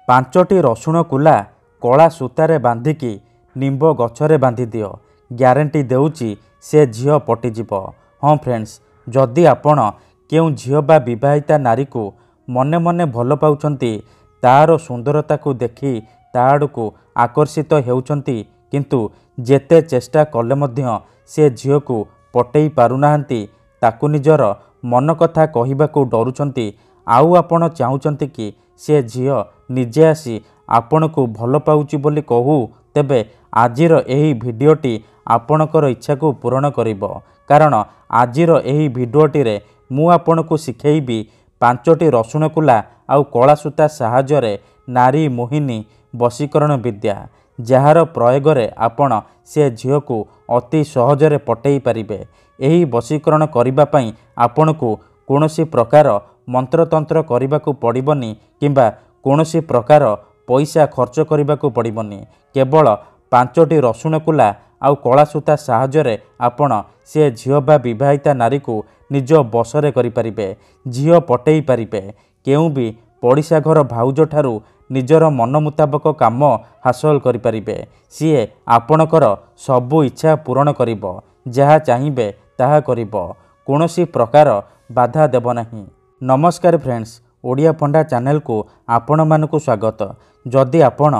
ପାଞ୍ଚଟି ରସୁଣ କୁଲା କଳା ସୂତାରେ ବାନ୍ଧିକି ନିମ୍ବ ଗଛରେ ବାନ୍ଧି ଦିଅ, ଗ୍ୟାରେଣ୍ଟି ଦେଉଛି ସେ ଝିଅ ପଟିଯିବ। ହଁ ଫ୍ରେଣ୍ଡସ୍, ଯଦି ଆପଣ କେଉଁ ଝିଅ ବା ବିବାହିତା ନାରୀକୁ ମନେ ମନେ ଭଲ ପାଉଛନ୍ତି, ତାର ସୁନ୍ଦରତାକୁ ଦେଖି ତା ଆଡ଼କୁ ଆକର୍ଷିତ ହେଉଛନ୍ତି, କିନ୍ତୁ ଯେତେ ଚେଷ୍ଟା କଲେ ମଧ୍ୟ ସେ ଝିଅକୁ ପଟେଇ ପାରୁନାହାନ୍ତି, ତାକୁ ନିଜର ମନ କଥା କହିବାକୁ ଡରୁଛନ୍ତି, ଆଉ ଆପଣ ଚାହୁଁଛନ୍ତି କି ସେ ଝିଅ ନିଜେ ଆସି ଆପଣଙ୍କୁ ଭଲ ପାଉଛି ବୋଲି କହୁ, ତେବେ ଆଜିର ଏହି ଭିଡ଼ିଓଟି ଆପଣଙ୍କର ଇଚ୍ଛାକୁ ପୂରଣ କରିବ। କାରଣ ଆଜିର ଏହି ଭିଡ଼ିଓଟିରେ ମୁଁ ଆପଣଙ୍କୁ ଶିଖେଇବି 5ଟି ରସୁଣ କୁଲା ଆଉ କଳା ସୂତା ସାହାଯ୍ୟରେ ନାରୀ ମୋହିନୀ ବଶୀକରଣ ବିଦ୍ୟା, ଯାହାର ପ୍ରୟୋଗରେ ଆପଣ ସେ ଝିଅକୁ ଅତି ସହଜରେ ପଟେଇ ପାରିବେ। ଏହି ବଶୀକରଣ କରିବା ପାଇଁ ଆପଣଙ୍କୁ କୌଣସି ପ୍ରକାର ମନ୍ତ୍ରତନ୍ତ୍ର କରିବାକୁ ପଡ଼ିବନି କିମ୍ବା କୌଣସି ପ୍ରକାର ପଇସା ଖର୍ଚ୍ଚ କରିବାକୁ ପଡ଼ିବନି। କେବଳ 5ଟି ରସୁଣ କୁଲା ଆଉ କଳା ସୂତା ସାହାଯ୍ୟରେ ଆପଣ ସେ ଝିଅ ବା ବିବାହିତା ନାରୀକୁ ନିଜ ବଶରେ କରିପାରିବେ, ଝିଅ ପଟେଇ ପାରିବେ। କେଉଁ ବି ପଡ଼ିଶା ଘର ଭାଉଜଠାରୁ ନିଜର ମନ ମୁତାବକ କାମ ହାସଲ କରିପାରିବେ। ସିଏ ଆପଣଙ୍କର ସବୁ ଇଚ୍ଛା ପୂରଣ କରିବ, ଯାହା ଚାହିଁବେ ତାହା କରିବ, କୌଣସି ପ୍ରକାର ବାଧା ଦେବ ନାହିଁ। ନମସ୍କାର ଫ୍ରେଣ୍ଡସ୍, ଓଡ଼ିଆ ଫଣ୍ଡା ଚ୍ୟାନେଲକୁ ଆପଣମାନଙ୍କୁ ସ୍ୱାଗତ। ଯଦି ଆପଣ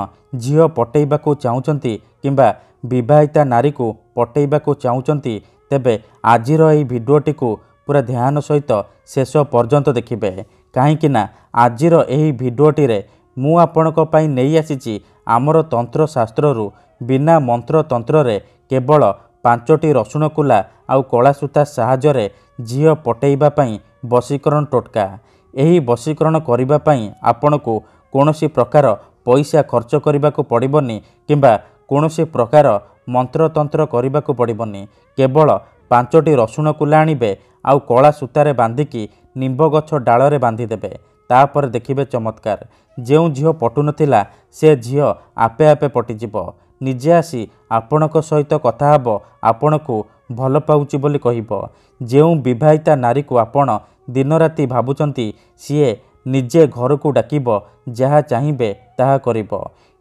ଝିଅ ପଟେଇବାକୁ ଚାହୁଁଛନ୍ତି କିମ୍ବା ବିବାହିତା ନାରୀକୁ ପଟେଇବାକୁ ଚାହୁଁଛନ୍ତି, ତେବେ ଆଜିର ଏହି ଭିଡ଼ିଓଟିକୁ ପୁରା ଧ୍ୟାନ ସହିତ ଶେଷ ପର୍ଯ୍ୟନ୍ତ ଦେଖିବେ। କାହିଁକିନା ଆଜିର ଏହି ଭିଡ଼ିଓଟିରେ ମୁଁ ଆପଣଙ୍କ ପାଇଁ ନେଇ ଆସିଛି ଆମର ତନ୍ତ୍ରଶାସ୍ତ୍ରରୁ ବିନା ମନ୍ତ୍ରତନ୍ତ୍ରରେ କେବଳ 5ଟି ରସୁଣ କୁଲା ଆଉ କଳା ସୂତା ସାହାଯ୍ୟରେ ଝିଅ ପଟେଇବା ପାଇଁ ବଶୀକରଣ ଟୋଟକା। ଏହି ବଶୀକରଣ କରିବା ପାଇଁ ଆପଣଙ୍କୁ କୌଣସି ପ୍ରକାର ପଇସା ଖର୍ଚ୍ଚ କରିବାକୁ ପଡ଼ିବନି କିମ୍ବା କୌଣସି ପ୍ରକାର ମନ୍ତ୍ରତନ୍ତ୍ର କରିବାକୁ ପଡ଼ିବନି। କେବଳ 5ଟି ରସୁଣ କୁଲା ଆଣିବେ ଆଉ କଳା ସୂତାରେ ବାନ୍ଧିକି ନିମ୍ବ ଗଛ ଡାଳରେ ବାନ୍ଧିଦେବେ। ତାପରେ ଦେଖିବେ ଚମତ୍କାର। ଯେଉଁ ଝିଅ ପଟୁନଥିଲା ସେ ଝିଅ ଆପେ ଆପେ ପଟିଯିବ। ନିଜେ ଆସି ଆପଣଙ୍କ ସହିତ କଥା ହେବ, ଆପଣଙ୍କୁ ଭଲ ପାଉଛି ବୋଲି କହିବ। ଯେଉଁ ବିବାହିତା ନାରୀକୁ ଆପଣ ଦିନରାତି ଭାବୁଛନ୍ତି, ସିଏ ନିଜେ ଘରକୁ ଡାକିବ, ଯାହା ଚାହିଁବେ ତାହା କରିବ।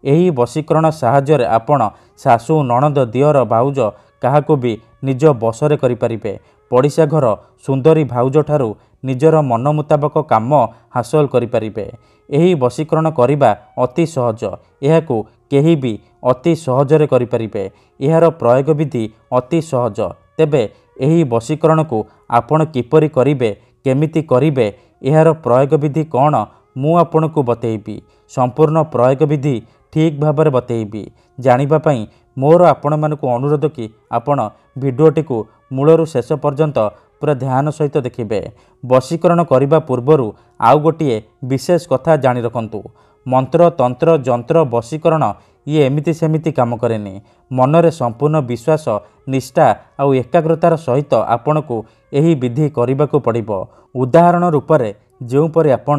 ଏହି ବଶୀକରଣ ସାହାଯ୍ୟରେ ଆପଣ ଶାଶୁ, ନଣନ୍ଦ, ଦିଅର, ଭାଉଜ କାହାକୁ ବି ନିଜ ବଶରେ କରିପାରିବେ। ପଡ଼ିଶା ଘର ସୁନ୍ଦରୀ ଭାଉଜଠାରୁ ନିଜର ମନ ମୁତାବକ କାମ ହାସଲ କରିପାରିବେ। ଏହି ବଶୀକରଣ କରିବା ଅତି ସହଜ। ଏହାକୁ କେହି ବି ଅତି ସହଜରେ କରିପାରିବେ। ଏହାର ପ୍ରୟୋଗ ବିଧି ଅତି ସହଜ। ତେବେ ଏହି ବଶୀକରଣକୁ ଆପଣ କିପରି କରିବେ, କେମିତି କରିବେ, ଏହାର ପ୍ରୟୋଗ ବିଧି କ'ଣ, ମୁଁ ଆପଣଙ୍କୁ ବତେଇବି। ସମ୍ପୂର୍ଣ୍ଣ ପ୍ରୟୋଗ ବିଧି ଠିକ୍ ଭାବରେ ବତେଇବି। ଜାଣିବା ପାଇଁ ମୋର ଆପଣମାନଙ୍କୁ ଅନୁରୋଧ କି ଆପଣ ଭିଡ଼ିଓଟିକୁ ମୂଳରୁ ଶେଷ ପର୍ଯ୍ୟନ୍ତ ପୁରା ଧ୍ୟାନ ସହିତ ଦେଖିବେ। ବଶୀକରଣ କରିବା ପୂର୍ବରୁ ଆଉ ଗୋଟିଏ ବିଶେଷ କଥା ଜାଣି ରଖନ୍ତୁ। ମନ୍ତ୍ର, ତନ୍ତ୍ର, ଯନ୍ତ୍ର, ବଶୀକରଣ ଇଏ ଏମିତି ସେମିତି କାମ କରେନି। ମନରେ ସମ୍ପୂର୍ଣ୍ଣ ବିଶ୍ୱାସ, ନିଷ୍ଠା ଆଉ ଏକାଗ୍ରତାର ସହିତ ଆପଣଙ୍କୁ ଏହି ବିଧି କରିବାକୁ ପଡ଼ିବ। ଉଦାହରଣ ରୂପରେ ଯେଉଁପରି ଆପଣ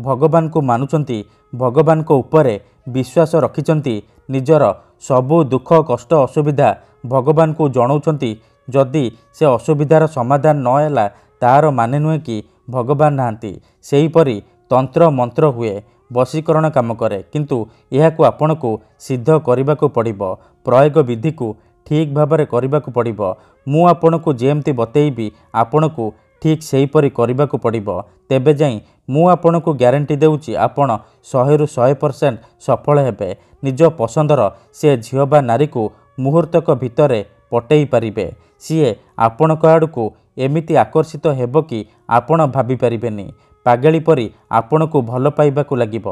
ଭଗବାନଙ୍କୁ ମାନୁଛନ୍ତି, ଭଗବାନଙ୍କ ଉପରେ ବିଶ୍ୱାସ ରଖିଛନ୍ତି, ନିଜର ସବୁ ଦୁଃଖ କଷ୍ଟ ଅସୁବିଧା ଭଗବାନଙ୍କୁ ଜଣାଉଛନ୍ତି, ଯଦି ସେ ଅସୁବିଧାର ସମାଧାନ ନ ହେଲା, ତାହାର ମାନେ ନୁହେଁ କି ଭଗବାନ ନାହାନ୍ତି। ସେହିପରି ତନ୍ତ୍ର ମନ୍ତ୍ର ହୁଏ, ବଶୀକରଣ କାମ କରେ, କିନ୍ତୁ ଏହାକୁ ଆପଣଙ୍କୁ ସିଦ୍ଧ କରିବାକୁ ପଡ଼ିବ। ପ୍ରୟୋଗ ବିଧିକୁ ଠିକ୍ ଭାବରେ କରିବାକୁ ପଡ଼ିବ। ମୁଁ ଆପଣଙ୍କୁ ଯେମିତି ବତେଇବି, ଆପଣଙ୍କୁ ଠିକ୍ ସେହିପରି କରିବାକୁ ପଡ଼ିବ। ତେବେ ଯାଇ ମୁଁ ଆପଣଙ୍କୁ ଗ୍ୟାରେଣ୍ଟି ଦେଉଛି ଆପଣ 100ରୁ 100% ସଫଳ ହେବେ। ନିଜ ପସନ୍ଦର ସେ ଝିଅ ବା ନାରୀକୁ ମୁହୂର୍ତ୍ତକ ଭିତରେ ପଟେଇ ପାରିବେ। ସିଏ ଆପଣଙ୍କ ଆଡ଼କୁ ଏମିତି ଆକର୍ଷିତ ହେବ କି ଆପଣ ଭାବିପାରିବେନି। ପାଗେଳି ପରି ଆପଣଙ୍କୁ ଭଲ ପାଇବାକୁ ଲାଗିବ।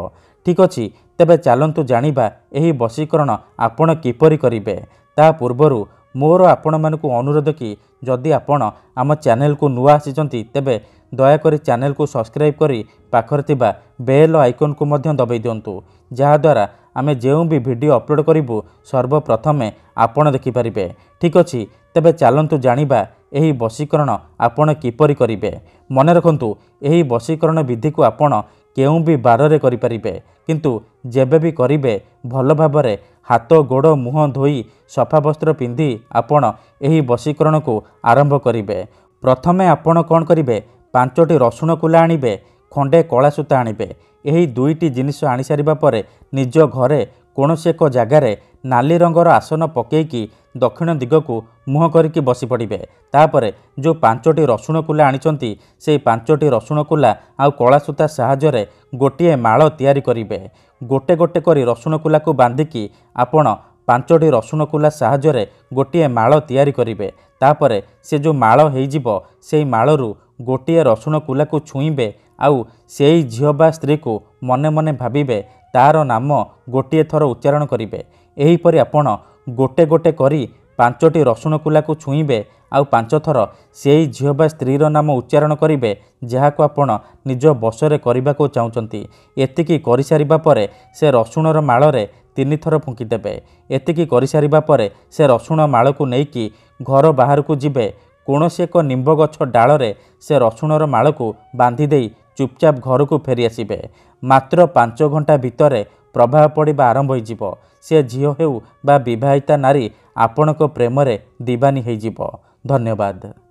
ଠିକ୍ ଅଛି, ତେବେ ଚାଲନ୍ତୁ ଜାଣିବା ଏହି ବଶୀକରଣ ଆପଣ କିପରି କରିବେ। ତା ପୂର୍ବରୁ ମୋର ଆପଣମାନଙ୍କୁ ଅନୁରୋଧ କି ଯଦି ଆପଣ ଆମ ଚ୍ୟାନେଲକୁ ନୂଆ ଆସିଛନ୍ତି, ତେବେ ଦୟାକରି ଚ୍ୟାନେଲକୁ ସବସ୍କ୍ରାଇବ୍ କରି ପାଖରେ ଥିବା ବେଲ୍ ଆଇକନ୍କୁ ମଧ୍ୟ ଦବାଇ ଦିଅନ୍ତୁ, ଯାହାଦ୍ୱାରା ଆମେ ଯେଉଁ ବି ଭିଡ଼ିଓ ଅପଲୋଡ଼ କରିବୁ ସର୍ବପ୍ରଥମେ ଆପଣ ଦେଖିପାରିବେ। ଠିକ୍ ଅଛି, ତେବେ ଚାଲନ୍ତୁ ଜାଣିବା ଏହି ବଶୀକରଣ ଆପଣ କିପରି କରିବେ। ମନେ ରଖନ୍ତୁ, ଏହି ବଶୀକରଣ ବିଧିକୁ ଆପଣ କେଉଁ ବି ବାରରେ କରିପାରିବେ, କିନ୍ତୁ ଯେବେ ବି କରିବେ ଭଲ ଭାବରେ ହାତ ଗୋଡ଼ ମୁହଁ ଧୋଇ ସଫା ବସ୍ତ୍ର ପିନ୍ଧି ଆପଣ ଏହି ବଶୀକରଣକୁ ଆରମ୍ଭ କରିବେ। ପ୍ରଥମେ ଆପଣ କ'ଣ କରିବେ, 5ଟି ରସୁଣ କୁଲା ଆଣିବେ, ଖଣ୍ଡେ କଳା ସୂତା ଆଣିବେ। ଏହି ଦୁଇଟି ଜିନିଷ ଆଣି ସାରିବା ପରେ ନିଜ ଘରେ କୌଣସି ଏକ ଜାଗାରେ ନାଲି ରଙ୍ଗର ଆସନ ପକାଇକି ଦକ୍ଷିଣ ଦିଗକୁ ମୁହଁ କରିକି ବସି ପଡ଼ିବେ। ତାପରେ ଯେଉଁ 5ଟି ରସୁଣ କୁଲା ଆଣିଛନ୍ତି ସେଇ 5ଟି ରସୁଣ କୁଲା ଆଉ କଳା ସୂତା ସାହାଯ୍ୟରେ ଗୋଟିଏ ମାଳ ତିଆରି କରିବେ। ଗୋଟେ ଗୋଟେ କରି ରସୁଣ କୁଲାକୁ ବାନ୍ଧିକି ଆପଣ 5ଟି ରସୁଣ କୁଲା ସାହାଯ୍ୟରେ ଗୋଟିଏ ମାଳ ତିଆରି କରିବେ। ତାପରେ ସେ ଯେଉଁ ମାଳ ହେଇଯିବ ସେଇ ମାଳରୁ ଗୋଟିଏ ରସୁଣ କୁଲାକୁ ଛୁଇଁବେ ଆଉ ସେଇ ଝିଅ ବା ସ୍ତ୍ରୀକୁ ମନେ ମନେ ଭାବିବେ, ତାର ନାମ ଗୋଟିଏ ଥର ଉଚ୍ଚାରଣ କରିବେ। ଏହିପରି ଆପଣ ଗୋଟେ ଗୋଟେ କରି 5ଟି ରସୁଣ କୁଲାକୁ ଛୁଇଁବେ ଆଉ 5 ଥର ସେଇ ଝିଅ ବା ସ୍ତ୍ରୀର ନାମ ଉଚ୍ଚାରଣ କରିବେ ଯାହାକୁ ଆପଣ ନିଜ ବଶରେ କରିବାକୁ ଚାହୁଁଛନ୍ତି। ଏତିକି କରିସାରିବା ପରେ ସେ ରସୁଣର ମାଳରେ 3 ଥର ଫୁଙ୍କିଦେବେ। ଏତିକି କରିସାରିବା ପରେ ସେ ରସୁଣ ମାଳକୁ ନେଇକି ଘର ବାହାରକୁ ଯିବେ। କୌଣସି ଏକ ନିମ୍ବ ଗଛ ଡାଳରେ ସେ ରସୁଣର ମାଳକୁ ବାନ୍ଧି ଦେଇ ଚୁପଚାପ ଘରକୁ ଫେରି ଆସିବେ। ମାତ୍ର 5 ଘଣ୍ଟା ଭିତରେ ପ୍ରଭାବ ପଡ଼ିବା ଆରମ୍ଭ ହୋଇଯିବ। ସେ ଝିଅ ହେଉ ବା ବିବାହିତା ନାରୀ ଆପଣଙ୍କ ପ୍ରେମରେ ଦିବାନୀ ହୋଇଯିବ। ଧନ୍ୟବାଦ।